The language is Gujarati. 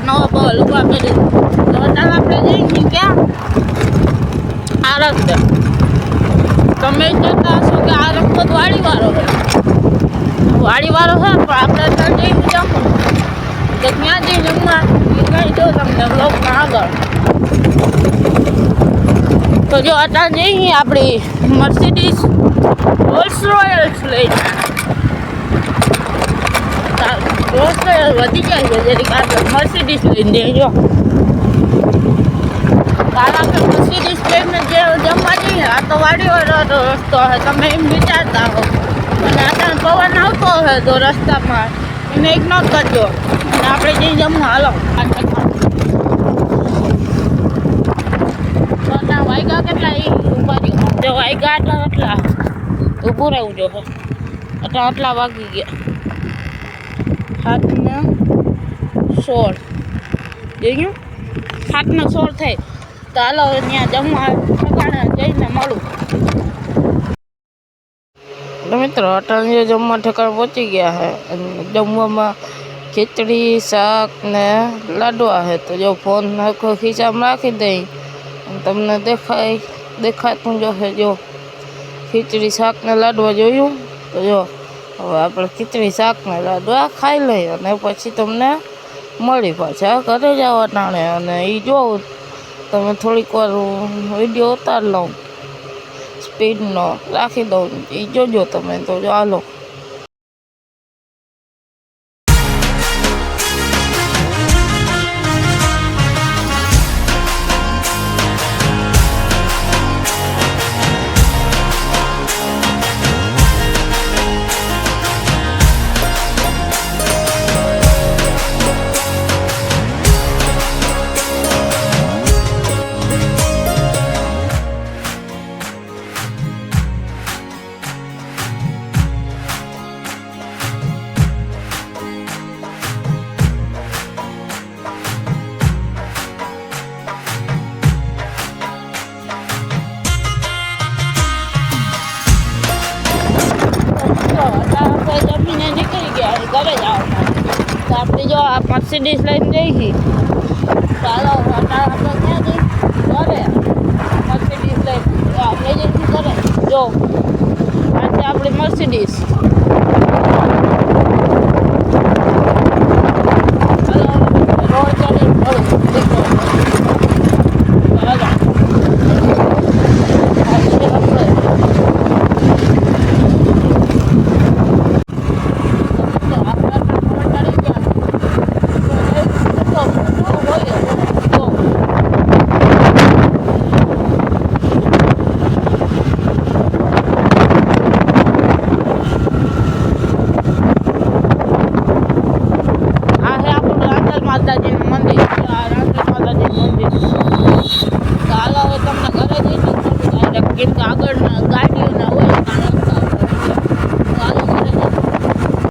નવા લુગા પહેરી. તો અત્યારે આપણે જઈએ ક્યાં? આ રસ્તે તમે કહેતા હશો કે આ રસ્તો તો વાડીવાળો છે. વાડીવાળો છે પણ આપણે ત્યાં જઈને જમવું. તો ક્યાં જઈ જમવા એ કહી દો તમને બ્લોગમાં આગળ. તો જો અત્યારે જઈએ આપણી મર્સિડીઝ રોલ્સ રોયલ્સ લઈને. રોલ્સ રોયલ વધી જાય છે જેથી આપણે મર્સિડીઝ લઈને જઈએ. જો કારણ આપણે મર્સિડીઝ લઈને જે જમવા જઈએ આ તો વાડીવાળો રસ્તો છે. તમે એમ વિચારતા હો અને અત્યારે પવન આવતો હોય તો રસ્તામાં એને ઇગ્નોર કરજો અને આપણે જઈ જમવા. હાલો વાયગા કેટલા એ ઉભા રહ્યો. જો વાયગા એટલા ઊભું રહેવું જો આટલા વાગી ગયા. 7:16 જોયું 7:16 થઈ. તો હાલો ત્યાં જમવા ઠેકાણે જઈને મળું. મિત્રો અટાણે જમવા ઠેકાણે પહોંચી ગયા છે અને જમવામાં ખીચડી શાક ને લાડવા છે. તો જો ફોન નાખો ખીચામાં રાખી દઈ તમને દેખાતું જશે. જો ખીચડી શાક ને લાડવા જોયું. તો જો હવે આપણે ખીચડી શાક ને લાડવા ખાઈ લઈએ અને પછી તમને મળી પાછા ઘરે જવા ટાણે. અને એ જોઉં તમે થોડીક વાર વિડીયો ઉતાર લઉં સ્પીડનો રાખી દઉં એ જોજો તમે. તો ચાલો જમીને નીકળી ગયા ઘરે જવા. તો આપણે જો આ મર્સિડીઝ લઈને જઈ છીએ. ચાલો આપણે ક્યાં જઈ ઘરે મર્સિડીઝ લઈને આપણે જઈશું ઘરે. જો આજે આપણી મર્સિડીઝ. ચાલો રોડ ચડી માતાજીનું મંદિર. રાંધણ માતાજીનું મંદિર. તો હાલો હવે તમને ઘરે જઈને કેમ કે આગળ ગાડીઓ ના હોય